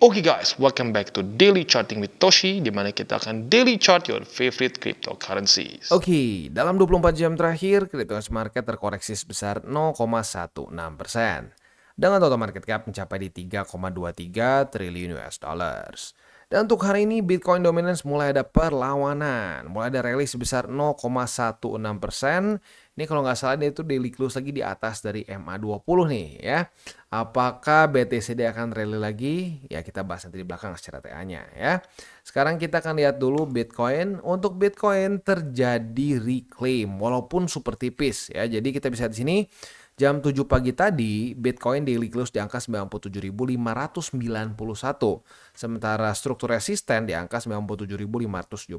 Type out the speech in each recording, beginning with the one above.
Oke guys, welcome back to Daily Charting with Toshi, di mana kita akan daily chart your favorite cryptocurrencies. Oke, dalam 24 jam terakhir, cryptocurrency market terkoreksi sebesar 0,16%. Dengan total market cap mencapai di 3,23 triliun US dollars. Dan untuk hari ini, Bitcoin dominance mulai ada perlawanan. Mulai ada rally sebesar 0,16%. Ini kalau nggak salah dia itu daily close lagi di atas dari MA20 nih ya. Apakah BTCD akan rally lagi? Ya kita bahas nanti di belakang secara TA-nya ya. Sekarang kita akan lihat dulu Bitcoin. Untuk Bitcoin terjadi reclaim walaupun super tipis ya. Jadi kita bisa di sini jam 7 pagi tadi Bitcoin daily close di angka 97.591. Sementara struktur resisten di angka 97.570.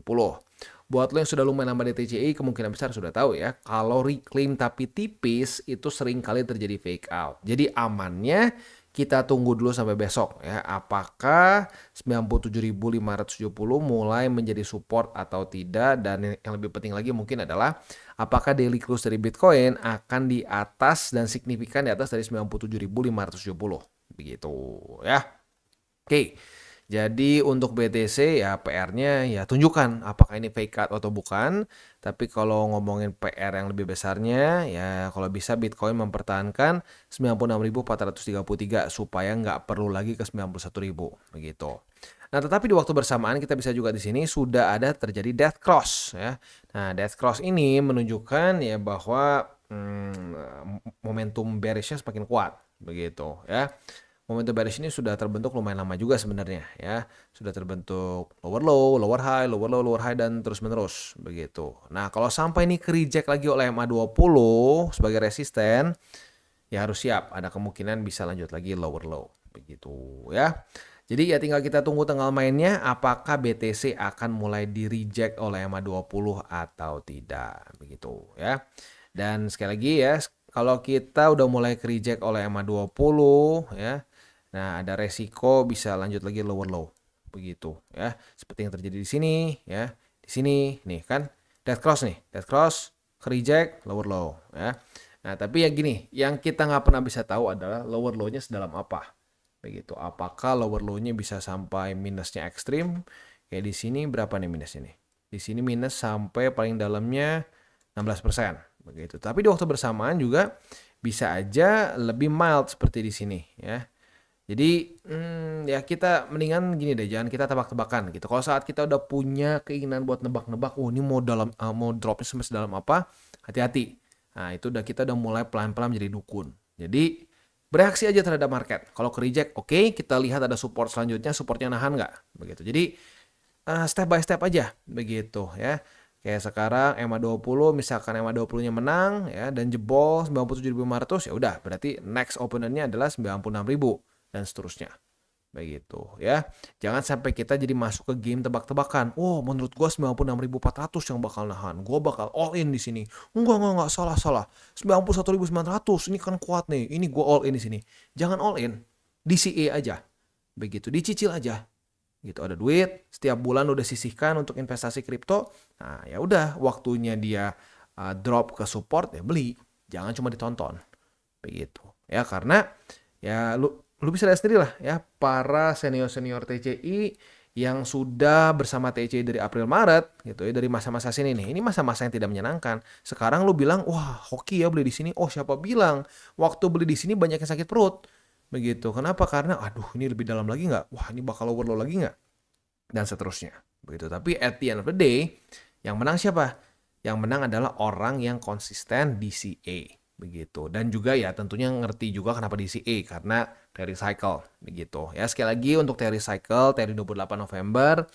Buat lo yang sudah lumayan lama di TCI kemungkinan besar sudah tahu ya. Kalau reclaim tapi tipis itu sering kali terjadi fake out. Jadi amannya kita tunggu dulu sampai besok ya. Apakah 97.570 mulai menjadi support atau tidak. Dan yang lebih penting lagi mungkin adalah apakah daily close dari Bitcoin akan di atas dan signifikan di atas dari 97.570. Begitu ya. Oke. Jadi untuk BTC ya PR-nya ya tunjukkan apakah ini fake out atau bukan. Tapi kalau ngomongin PR yang lebih besarnya ya kalau bisa Bitcoin mempertahankan 96.433 supaya nggak perlu lagi ke 91.000 begitu. Nah tetapi di waktu bersamaan kita bisa juga di sini sudah ada terjadi death cross ya. Nah death cross ini menunjukkan ya bahwa momentum bearishnya semakin kuat begitu ya. Momentum bearish ini sudah terbentuk lumayan lama juga sebenarnya ya. Sudah terbentuk lower low, lower high, lower low, lower high dan terus menerus begitu. Nah, kalau sampai ini ke-reject lagi oleh MA20 sebagai resisten, ya harus siap ada kemungkinan bisa lanjut lagi lower low begitu ya. Jadi ya tinggal kita tunggu tanggal mainnya apakah BTC akan mulai di-reject oleh MA20 atau tidak begitu ya. Dan sekali lagi ya, kalau kita udah mulai ke-reject oleh MA20 ya. Nah, ada resiko bisa lanjut lagi lower low. Begitu ya. Seperti yang terjadi di sini ya. Di sini nih kan death cross nih. Death cross, ke-reject, lower low ya. Nah, tapi ya gini, yang kita nggak pernah bisa tahu adalah lower low-nya sedalam apa. Begitu. Apakah lower low-nya bisa sampai minusnya ekstrim? Kayak di sini berapa nih minusnya nih? Di sini minus sampai paling dalamnya 16%. Begitu. Tapi di waktu bersamaan juga bisa aja lebih mild seperti di sini ya. Jadi ya kita mendingan gini deh, jangan kita tebak-tebakan gitu. Kalau saat kita udah punya keinginan buat nebak-nebak, oh ini mau dropnya sampai sedalam apa, hati-hati. Nah itu kita udah mulai pelan-pelan menjadi dukun. Jadi bereaksi aja terhadap market. Kalau ke reject, oke, kita lihat ada support selanjutnya, supportnya nahan nggak, begitu. Jadi step by step aja, begitu ya. Kayak sekarang MA20, misalkan MA20-nya menang ya dan jebol 97.500 ya udah, berarti next opponent-nya adalah 96.000. Dan seterusnya begitu ya. Jangan sampai kita jadi masuk ke game tebak-tebakan. Oh menurut gua 96.400 yang bakal nahan, gua bakal all in di sini. Enggak salah 91.900 ini kan kuat nih, ini gua all in di sini. Jangan all in, DCA aja begitu, dicicil aja gitu. Ada duit setiap bulan udah sisihkan untuk investasi kripto. Nah ya udah waktunya dia drop ke support ya beli, jangan cuma ditonton begitu ya. Karena ya lu bisa lihat sendiri lah ya, para senior-senior TCI yang sudah bersama TCI dari April Maret gitu ya, dari masa-masa sini nih. Ini masa-masa yang tidak menyenangkan. Sekarang lu bilang, "Wah, hoki ya beli di sini." Oh, siapa bilang waktu beli di sini banyak yang sakit perut. Begitu. Kenapa? Karena aduh, ini lebih dalam lagi nggak? Wah, ini bakal overload lagi nggak? Dan seterusnya. Begitu. Tapi at the end of the day, yang menang siapa? Yang menang adalah orang yang konsisten DCA. Begitu. Dan juga ya tentunya ngerti juga kenapa DCA, karena teori cycle begitu ya. Sekali lagi untuk teori cycle, teori 28 November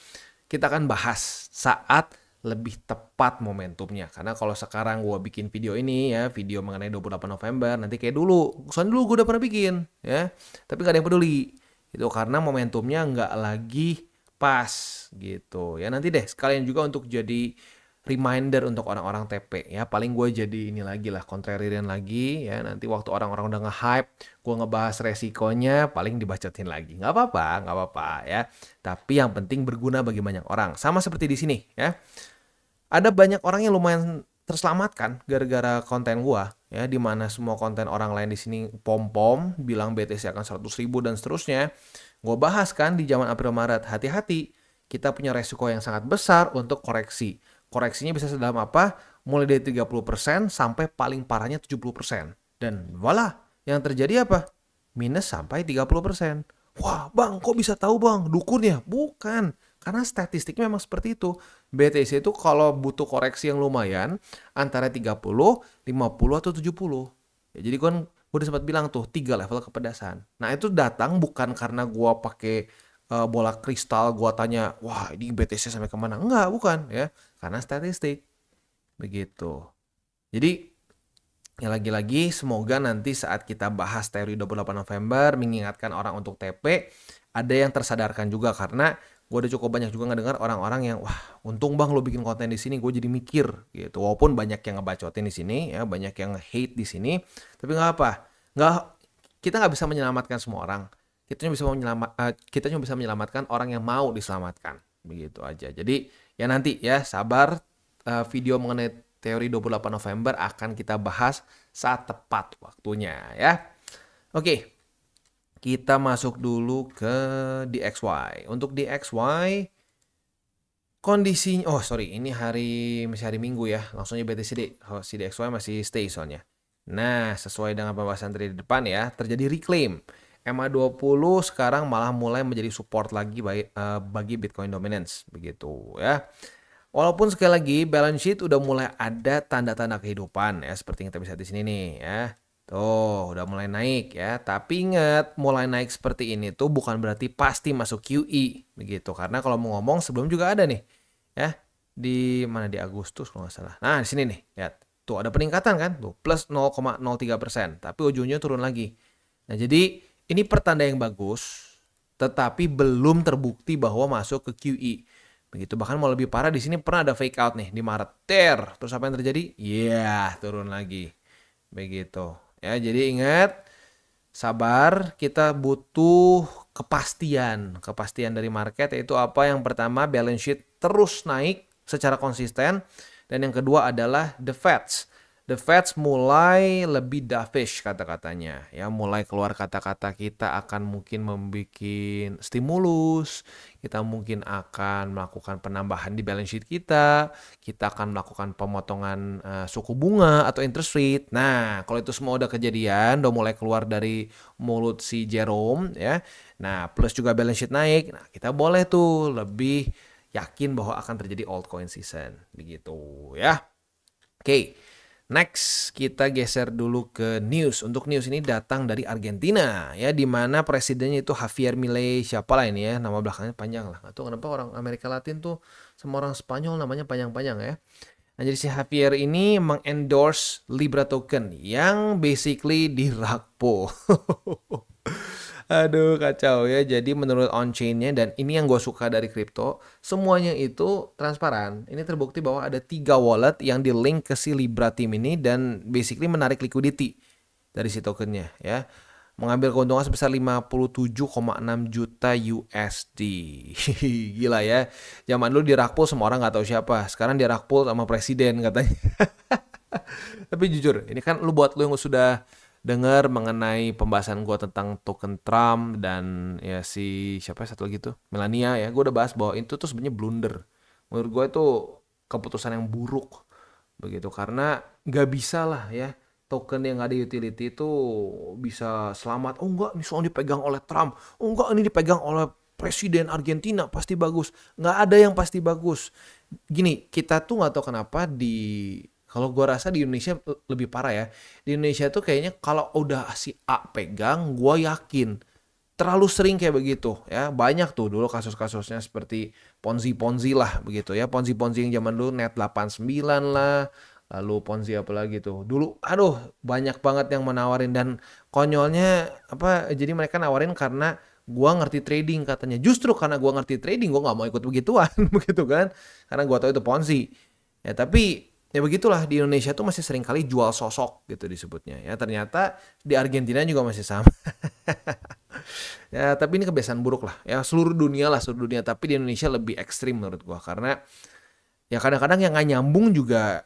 kita akan bahas saat lebih tepat momentumnya. Karena kalau sekarang gue bikin video ini ya, video mengenai 28 November nanti kayak dulu, soalnya dulu gue udah pernah bikin ya, tapi gak ada yang peduli itu karena momentumnya nggak lagi pas gitu ya. Nanti deh sekalian juga untuk jadi reminder untuk orang-orang TP ya. Paling gue jadi ini lagi lah, contrarian lagi ya. Nanti waktu orang-orang udah nge-hype, gue ngebahas resikonya, paling dibacotin lagi. Nggak apa-apa ya. Tapi yang penting berguna bagi banyak orang. Sama seperti di sini ya. Ada banyak orang yang lumayan terselamatkan gara-gara konten gue ya, dimana semua konten orang lain di sini pom-pom bilang BTC akan 100.000 dan seterusnya. Gue bahas kan di zaman April Maret, hati-hati. Kita punya resiko yang sangat besar untuk koreksi. Koreksinya bisa sedalam apa? Mulai dari 30% sampai paling parahnya 70%. Dan voila, yang terjadi apa? Minus sampai 30%. Wah bang, kok bisa tahu bang? Dukun ya? Bukan. Karena statistiknya memang seperti itu. BTC itu kalau butuh koreksi yang lumayan, antara 30, 50, atau 70. Ya, jadi kan gue udah sempat bilang tuh 3 level kepedasan. Nah itu datang bukan karena gue pakai bola kristal, gue tanya, wah ini BTC sampai kemana? Enggak, bukan ya. Karena statistik. Begitu. Jadi ya lagi-lagi semoga nanti saat kita bahas teori 28 November mengingatkan orang untuk TP, ada yang tersadarkan juga karena gue udah cukup banyak juga ngedengar orang-orang yang wah untung bang lo bikin konten di sini, gue jadi mikir gitu. Walaupun banyak yang ngebacotin di sini ya, banyak yang hate di sini, tapi nggak apa, nggak, kita nggak bisa menyelamatkan semua orang. Kita cuma bisa menyelamatkan orang yang mau diselamatkan, begitu aja. Jadi ya nanti ya sabar, video mengenai teori 28 November akan kita bahas saat tepat waktunya ya. Oke, kita masuk dulu ke DXY. Untuk DXY kondisinya, ini masih hari Minggu ya. Langsung aja BTC si DXY masih stay soalnya. Nah, sesuai dengan pembahasan tadi di depan ya, terjadi reclaim. MA20 sekarang malah mulai menjadi support lagi bagi Bitcoin dominance begitu ya. Walaupun sekali lagi balance sheet udah mulai ada tanda-tanda kehidupan ya, seperti yang kita bisa lihat di sini nih ya. Tuh, udah mulai naik ya. Tapi ingat, mulai naik seperti ini tuh bukan berarti pasti masuk QE begitu. Karena kalau mau ngomong sebelum juga ada nih ya. Di mana, di Agustus kalau nggak salah. Nah, di sini nih, lihat. Tuh ada peningkatan kan? Tuh plus 0,03%, tapi ujungnya turun lagi. Nah, jadi ini pertanda yang bagus, tetapi belum terbukti bahwa masuk ke QE. Begitu, bahkan mau lebih parah di sini pernah ada fake out nih di Maret. Terus apa yang terjadi? Turun lagi. Begitu. Ya, jadi ingat, sabar, kita butuh kepastian. Kepastian dari market yaitu apa? Yang pertama, balance sheet terus naik secara konsisten, dan yang kedua adalah the Feds. The Feds mulai lebih dovish kata-katanya ya, mulai keluar kata-kata kita akan mungkin membuat stimulus, kita mungkin akan melakukan penambahan di balance sheet kita akan melakukan pemotongan suku bunga atau interest rate. Nah, kalau itu semua udah kejadian, udah mulai keluar dari mulut si Jerome ya. Nah, plus juga balance sheet naik. Nah, kita boleh tuh lebih yakin bahwa akan terjadi altcoin season begitu ya. Oke. Next, kita geser dulu ke news. Untuk news ini datang dari Argentina ya, di mana presidennya itu Javier Milei, siapa lah ini ya, nama belakangnya panjang lah. Nggak tahu kenapa orang Amerika Latin tuh sama orang Spanyol namanya panjang-panjang ya. Nah, jadi si Javier ini mengendorse Libra token yang basically di rug pull. Aduh kacau ya. Jadi menurut on-chain-nya, dan ini yang gue suka dari kripto, semuanya itu transparan. Ini terbukti bahwa ada 3 wallet yang di-link ke si Libra team ini dan basically menarik liquidity dari si tokennya ya. Mengambil keuntungan sebesar 57,6 juta USD. Gila ya. Zaman dulu di rug pull semua orang nggak tahu siapa. Sekarang di rug pull sama presiden katanya. Tapi jujur, ini kan buat lu yang sudah dengar mengenai pembahasan gue tentang token Trump dan ya si siapa satu lagi tuh Melania ya, gue udah bahas bahwa itu tuh sebenarnya blunder. Menurut gue itu keputusan yang buruk begitu, karena nggak bisa lah ya token yang nggak ada utility itu bisa selamat. Oh enggak, ini soalnya dipegang oleh Trump. Oh enggak, ini dipegang oleh presiden Argentina, pasti bagus. Nggak ada yang pasti bagus. Gini, kita tuh nggak tahu kenapa kalau gue rasa di Indonesia lebih parah ya. Di Indonesia tuh kayaknya kalau udah si A pegang, gue yakin. Terlalu sering kayak begitu ya. Banyak tuh dulu kasus-kasusnya seperti Ponzi lah begitu ya. Ponzi yang zaman dulu net 89 lah. Lalu Ponzi apa lagi tuh. Dulu banyak banget yang menawarin, dan konyolnya jadi mereka nawarin karena gue ngerti trading katanya. Justru karena gue ngerti trading, gue gak mau ikut begituan begitu kan. Karena gue tahu itu Ponzi. Ya tapi ya begitulah, di Indonesia tuh masih sering kali jual sosok gitu disebutnya ya. Ternyata di Argentina juga masih sama. Ya tapi ini kebiasaan buruk lah ya, seluruh dunia. Tapi di Indonesia lebih ekstrim menurut gua, karena ya kadang-kadang yang gak nyambung juga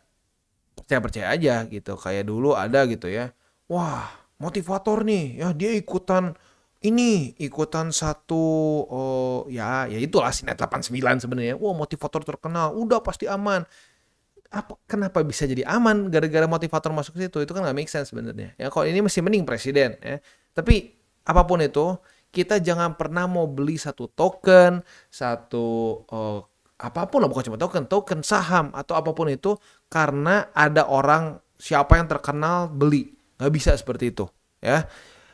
percaya aja gitu. Kayak dulu ada gitu ya, wah motivator nih ya, dia ikutan ini ikutan satu, ya itulah Sinet 89 sebenarnya. Wah, motivator terkenal, udah pasti aman. Kenapa bisa jadi aman gara-gara motivator masuk ke situ? Itu kan nggak make sense sebenarnya. Ya kalau ini masih mending presiden ya. Tapi apapun itu, kita jangan pernah mau beli satu token, apapun lah, bukan cuma token saham atau apapun itu karena ada orang siapa yang terkenal beli. Nggak bisa seperti itu ya.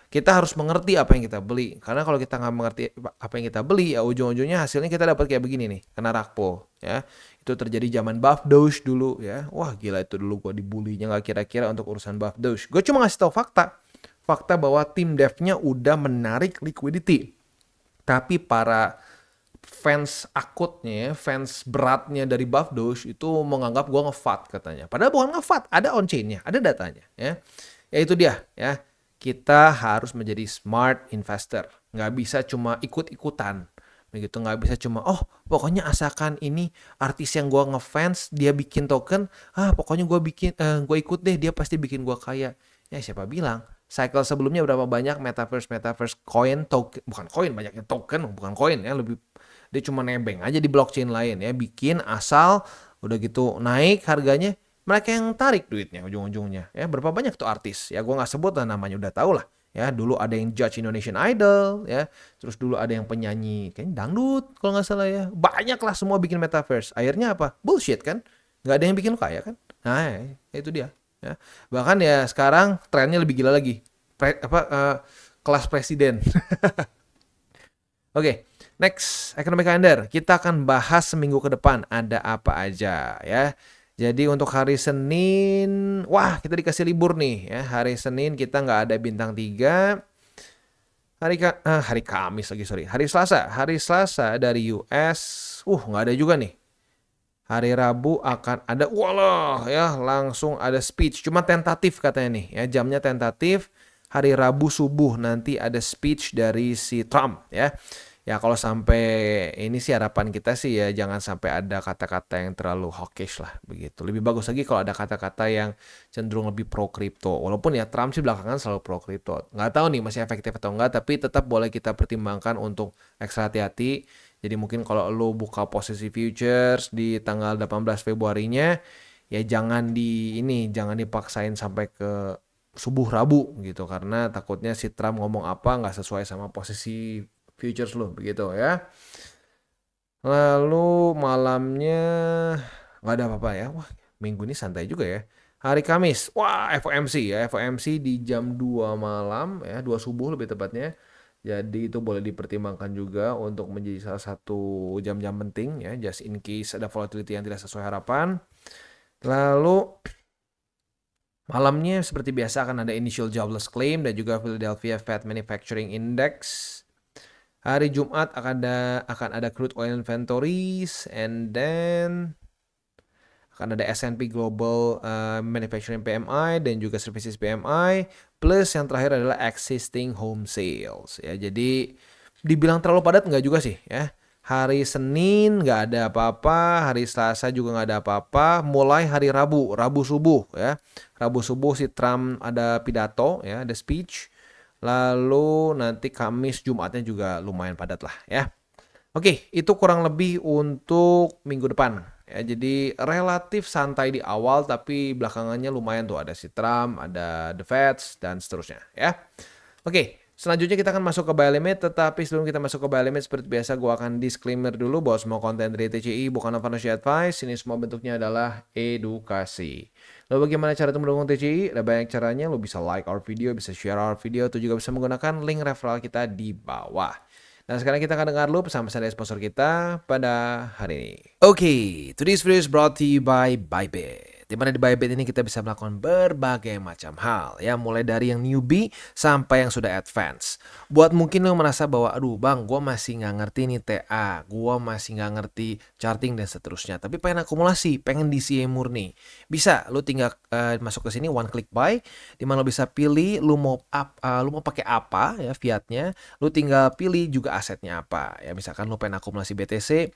Kita harus mengerti apa yang kita beli. Karena kalau kita nggak mengerti apa yang kita beli, ya ujung-ujungnya hasilnya kita dapat kayak begini nih, kena rakpol ya. Itu terjadi zaman Buff Doge dulu ya. Wah gila, itu dulu gue dibulinya nggak kira-kira untuk urusan Buff Doge. Gue cuma ngasih tahu fakta bahwa tim devnya udah menarik liquidity. Tapi para fans akutnya, fans beratnya dari Buff Doge itu menganggap gue nge-FUD katanya. Padahal bukan nge-FUD, ada on-chain-nya, ada datanya ya. Ya itu dia ya. Kita harus menjadi smart investor. Nggak bisa cuma ikut-ikutan. Begitu, nggak bisa cuma, pokoknya asalkan ini artis yang gue ngefans, dia bikin token, pokoknya gue ikut deh, dia pasti bikin gue kaya. Ya siapa bilang? Cycle sebelumnya berapa banyak metaverse coin, token, bukan coin, banyaknya token, bukan coin ya, lebih dia cuma nebeng aja di blockchain lain ya, bikin asal udah gitu naik harganya. Mereka yang tarik duitnya ujung-ujungnya ya. Berapa banyak tuh artis ya, gue nggak sebut lah namanya, udah tau lah ya. Dulu ada yang judge Indonesian Idol ya, terus dulu ada yang penyanyi kayaknya dangdut kalau nggak salah ya. Banyak lah semua bikin metaverse, akhirnya apa? Bullshit kan, nggak ada yang bikin kaya kan. Nah itu dia ya. Bahkan ya sekarang trennya lebih gila lagi, kelas presiden. Oke, next economic calendar, kita akan bahas seminggu ke depan ada apa aja ya. Jadi untuk hari Senin, wah kita dikasih libur nih ya. Hari Senin kita nggak ada bintang 3. Hari Kamis lagi, sorry. Hari Selasa dari US, nggak ada juga nih. Hari Rabu akan ada, walah ya, langsung ada speech. Cuma tentatif katanya nih ya, jamnya tentatif. Hari Rabu subuh nanti ada speech dari si Trump ya. Ya kalau sampai ini sih harapan kita sih ya jangan sampai ada kata-kata yang terlalu hawkish lah begitu. Lebih bagus lagi kalau ada kata-kata yang cenderung lebih pro kripto. Walaupun ya Trump sih belakangan selalu pro kripto. Nggak tahu nih masih efektif atau enggak, tapi tetap boleh kita pertimbangkan untuk ekstra hati-hati. Jadi mungkin kalau lo buka posisi futures di tanggal 18 Februarinya ya jangan dipaksain sampai ke subuh Rabu gitu, karena takutnya si Trump ngomong apa nggak sesuai sama posisi futures lo begitu ya. Lalu malamnya nggak ada apa-apa ya. Wah minggu ini santai juga ya. Hari Kamis, wah FOMC ya. FOMC di jam 2 malam ya, 2 subuh lebih tepatnya. Jadi itu boleh dipertimbangkan juga untuk menjadi salah satu jam-jam penting ya, just in case ada volatility yang tidak sesuai harapan. Lalu malamnya seperti biasa akan ada initial jobless claim dan juga Philadelphia Fed Manufacturing Index. Hari Jumat akan ada crude oil inventories, and then akan ada S&P Global Manufacturing PMI dan juga Services PMI, plus yang terakhir adalah existing home sales ya. Jadi dibilang terlalu padat nggak juga sih ya. Hari Senin nggak ada apa-apa, hari Selasa juga nggak ada apa-apa, mulai hari Rabu subuh ya. Rabu subuh si Trump ada pidato ya, ada speech. Lalu nanti Kamis Jumatnya juga lumayan padat lah ya. Oke, itu kurang lebih untuk minggu depan ya. Jadi relatif santai di awal, tapi belakangannya lumayan tuh, ada si Trump, ada The Feds dan seterusnya ya. Oke, selanjutnya kita akan masuk ke buy limit, tetapi sebelum kita masuk ke buy limit seperti biasa gue akan disclaimer dulu bahwa semua konten dari TCI bukan financial advice. Ini semua bentuknya adalah edukasi. Lalu bagaimana cara untuk mendukung TCI? Ada banyak caranya. Lo bisa like our video, bisa share our video, atau juga bisa menggunakan link referral kita di bawah. Nah sekarang kita akan dengar dulu pesan-pesan dari sponsor kita pada hari ini. Oke, today's video is brought to you by Bybit. Dimana di Bybit ini kita bisa melakukan berbagai macam hal ya, mulai dari yang newbie sampai yang sudah advance. Buat mungkin lo merasa bahwa aduh bang, gue masih nggak ngerti nih TA, gue masih nggak ngerti charting dan seterusnya, tapi pengen akumulasi, pengen DCA murni, bisa lo tinggal masuk ke sini one click buy, dimana lo bisa pilih lo mau pakai apa ya fiatnya, lo tinggal pilih juga asetnya apa ya. Misalkan lo pengen akumulasi BTC,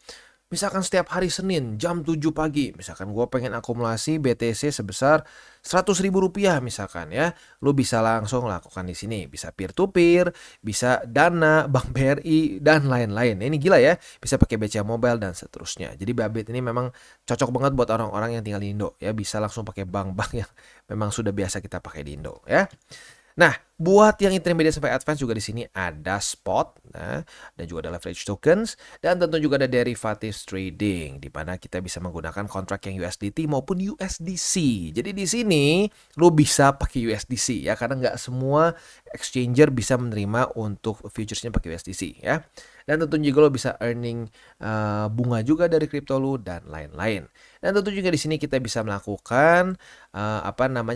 Misalkan setiap hari Senin jam 7 pagi, misalkan gue pengen akumulasi BTC sebesar Rp100.000 misalkan ya, lu bisa langsung lakukan di sini, bisa peer to peer, bisa Dana, Bank BRI dan lain-lain. Ini gila ya, bisa pakai BCA Mobile dan seterusnya. Jadi Bybit ini memang cocok banget buat orang-orang yang tinggal di Indo ya, bisa langsung pakai bank-bank yang memang sudah biasa kita pakai di Indo ya. Nah, buat yang intermediate sampai advance juga di sini ada spot, nah, dan juga ada leverage tokens, dan tentu juga ada derivatives trading, di mana kita bisa menggunakan kontrak yang USDT maupun USDC. Jadi di sini lo bisa pakai USDC ya, karena nggak semua exchanger bisa menerima untuk futuresnya pakai USDC ya. Dan tentu juga lo bisa earning bunga juga dari kripto lo dan lain-lain. Dan tentu juga di sini kita bisa melakukan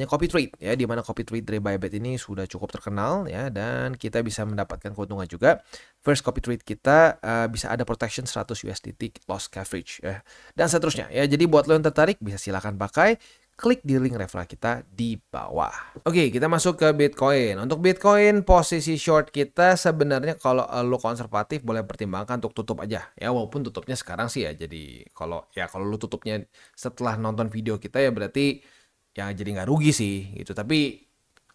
copy trade ya, di mana copy trade dari Bybit ini sudah cukup terkenal ya, dan kita bisa mendapatkan keuntungan juga. First copy trade kita bisa ada protection 100 USDT loss coverage ya, dan seterusnya ya. Jadi buat lo yang tertarik bisa silakan pakai. Klik di link referral kita di bawah. Oke, kita masuk ke Bitcoin. Untuk Bitcoin, posisi short kita sebenarnya kalau lo konservatif boleh pertimbangkan untuk tutup aja. Ya, walaupun tutupnya sekarang sih ya. Jadi kalau lo tutupnya setelah nonton video kita ya berarti ya jadi nggak rugi sih gitu. Tapi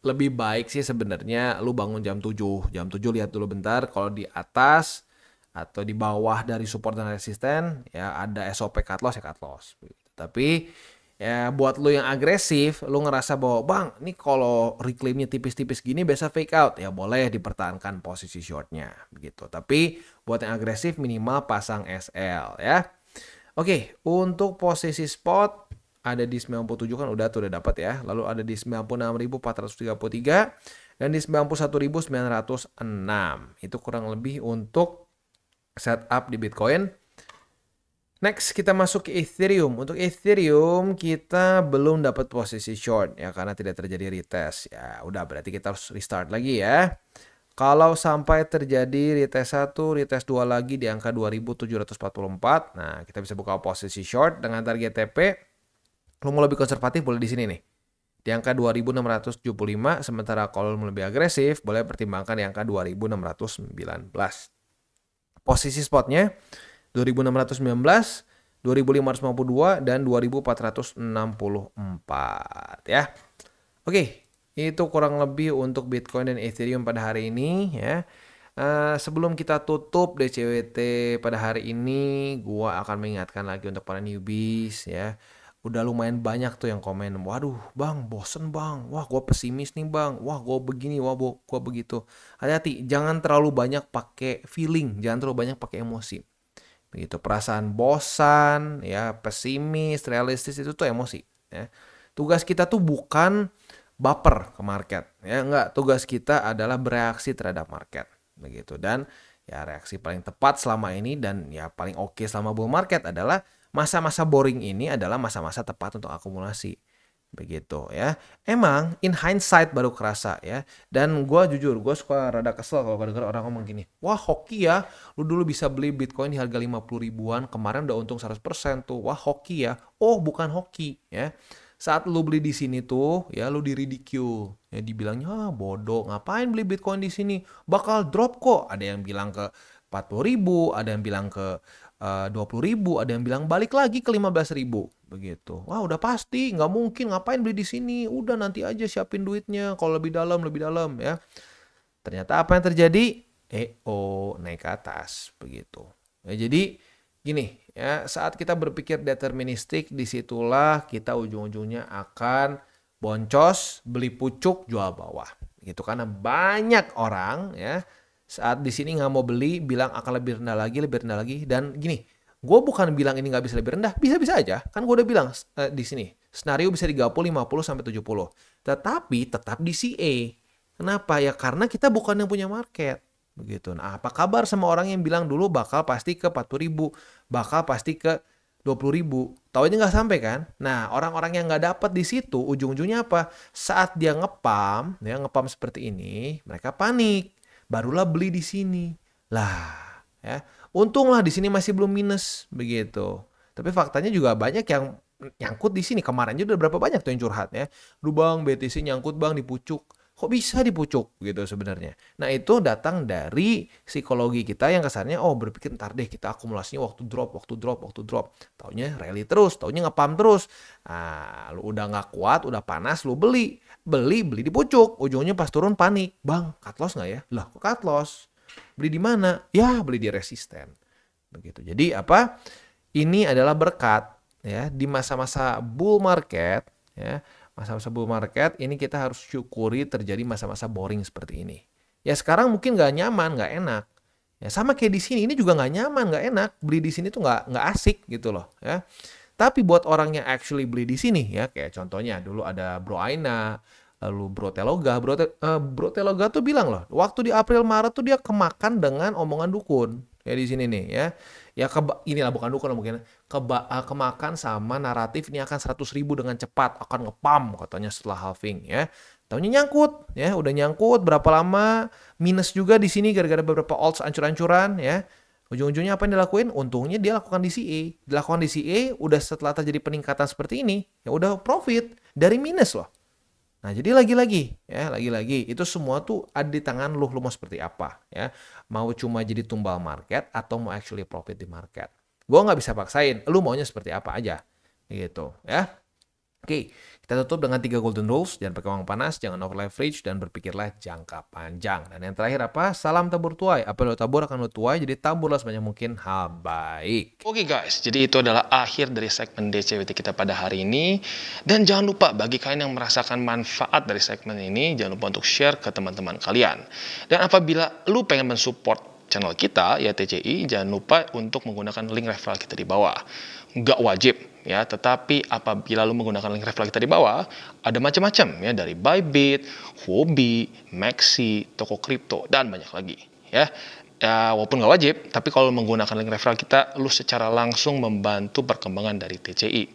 lebih baik sih sebenarnya lo bangun jam 7. Jam 7 lihat dulu bentar. Kalau di atas atau di bawah dari support dan resisten ya ada SOP cut loss ya cut loss. Tapi ya buat lo yang agresif, lo ngerasa bahwa bang, ini kalau reclaimnya tipis-tipis gini biasa fake out, ya boleh dipertahankan posisi shortnya begitu. Tapi buat yang agresif minimal pasang SL ya. Oke, untuk posisi spot ada di 97 kan udah dapat ya. Lalu ada di 96.433 dan di 91.906. Itu kurang lebih untuk setup di Bitcoin. Next kita masuk ke Ethereum. Untuk Ethereum kita belum dapat posisi short ya karena tidak terjadi retest. Ya udah berarti kita harus restart lagi ya. Kalau sampai terjadi retest 1, retest 2 lagi di angka 2744. Nah, kita bisa buka posisi short dengan target TP. Lo mau lebih konservatif boleh di sini nih. Di angka 2675, sementara kalau mau lebih agresif boleh pertimbangkan di angka 2619. Posisi spotnya 2619, 2552, dan 2464 ya. Oke, itu kurang lebih untuk Bitcoin dan Ethereum pada hari ini ya. Sebelum kita tutup DCWT pada hari ini, gua akan mengingatkan lagi untuk para newbies ya. Udah lumayan banyak tuh yang komen, waduh bang bosen bang, wah gue pesimis nih bang, wah gue begini, wah gue begitu. Hati-hati, jangan terlalu banyak pakai feeling, jangan terlalu banyak pakai emosi. Begitu, perasaan bosan, ya pesimis, realistis itu tuh emosi. Ya. Tugas kita tuh bukan baper ke market, ya enggak. Tugas kita adalah bereaksi terhadap market, begitu. Dan ya reaksi paling tepat selama ini dan ya paling oke selama bull market adalah masa-masa boring ini adalah masa-masa tepat untuk akumulasi. Begitu ya. Emang in hindsight baru kerasa ya. Dan gue jujur, gue suka rada kesel kalau denger orang ngomong gini, wah hoki ya, lu dulu bisa beli Bitcoin di harga 50 ribuan, kemarin udah untung 100% tuh, wah hoki ya. Oh bukan hoki ya. Saat lu beli di sini tuh ya lu di ridicule ya, dibilangnya bodoh, ngapain beli Bitcoin di sini, bakal drop kok. Ada yang bilang ke 40 ribu, ada yang bilang ke 20 ribu, ada yang bilang balik lagi ke 15 ribu. Begitu. Wah udah pasti, nggak mungkin, ngapain beli di sini, udah nanti aja siapin duitnya, kalau lebih dalam ya. Ternyata apa yang terjadi? Naik ke atas. Begitu. Ya, jadi gini ya, saat kita berpikir deterministik, disitulah kita ujung-ujungnya akan boncos, beli pucuk, jual bawah. Gitu, karena banyak orang ya saat di sini nggak mau beli, bilang akan lebih rendah lagi, dan gini, gue bukan bilang ini nggak bisa lebih rendah, bisa-bisa aja, kan gue udah bilang di sini, skenario bisa 30, 50, sampai 70, tetapi tetap di CA. Kenapa? Ya karena kita bukan yang punya market, begitu. Nah, apa kabar sama orang yang bilang dulu bakal pasti ke 40 ribu, bakal pasti ke 20 ribu, tahu aja nggak sampai kan? Nah, orang-orang yang nggak dapat di situ, ujung-ujungnya apa? Saat dia ngepam seperti ini, mereka panik. Barulah beli di sini. Lah, ya. Untunglah di sini masih belum minus begitu. Tapi faktanya juga banyak yang nyangkut di sini. Kemarin juga udah berapa banyak tuh yang curhat ya. Duh bang, BTC nyangkut bang di pucuk. kok bisa dipucuk gitu sebenarnya. Nah itu datang dari psikologi kita yang kesannya berpikir ntar deh kita akumulasinya waktu drop. Taunya rally terus, taunya nge-pump terus. Nah lu udah nggak kuat, udah panas, lu beli dipucuk. Ujungnya pas turun panik, bang cut loss nggak ya? Lah kok cut loss? Beli di mana? Ya beli di resisten. Begitu. Jadi apa? Ini adalah berkat ya di masa-masa bull market ya. Masa-masa bull market ini kita harus syukuri terjadi masa-masa boring seperti ini. Ya sekarang mungkin nggak nyaman, nggak enak. Ya sama kayak di sini, ini juga nggak nyaman, nggak enak. Beli di sini tuh nggak asik gitu loh ya. Tapi buat orang yang actually beli di sini ya, kayak contohnya dulu ada Bro Aina, lalu Bro Teloga. Bro Teloga tuh bilang loh, waktu di April Maret tuh dia kemakan dengan omongan dukun. Ya di sini nih ya. Ya inilah bukan dukun mungkin. Kemakan sama naratif ini akan 100.000 dengan cepat, akan ngepam katanya setelah halving ya. Taunya nyangkut ya, udah nyangkut berapa lama, minus juga di sini gara-gara beberapa alts ancur-ancuran ya. Ujung-ujungnya apa yang dilakuin? Untungnya dia lakukan DCA. Dilakukan DCA udah setelah terjadi peningkatan seperti ini, ya udah profit dari minus loh. Nah, jadi lagi-lagi itu semua tuh ada di tangan lu mau seperti apa ya. Mau cuma jadi tumbal market atau mau actually profit di market. Gua nggak bisa paksain, lu maunya seperti apa aja gitu ya. Oke, kita tutup dengan 3 golden rules. Jangan pakai uang panas, jangan over leverage, dan berpikirlah jangka panjang. Dan yang terakhir apa? Salam tabur tuai. Apa yang lo tabur akan lo tuai, jadi taburlah sebanyak mungkin hal baik. Oke guys, jadi itu adalah akhir dari segmen DCWT kita pada hari ini. Dan jangan lupa bagi kalian yang merasakan manfaat dari segmen ini, jangan lupa untuk share ke teman-teman kalian. Dan apabila lu pengen mensupport channel kita, ya TCI, jangan lupa untuk menggunakan link referral kita di bawah. Nggak wajib, ya, tetapi apabila lu menggunakan link referral kita di bawah, ada macam-macam ya, dari Bybit, Huobi, Maxi, toko kripto, dan banyak lagi ya. Ya, walaupun nggak wajib, tapi kalau menggunakan link referral kita, lu secara langsung membantu perkembangan dari TCI.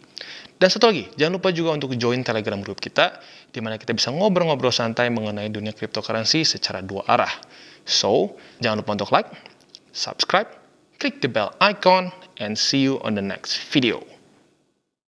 Dan satu lagi, jangan lupa juga untuk join Telegram group kita, di mana kita bisa ngobrol-ngobrol santai mengenai dunia cryptocurrency secara 2 arah. So, jangan lupa untuk like, subscribe, click the bell icon, and see you on the next video.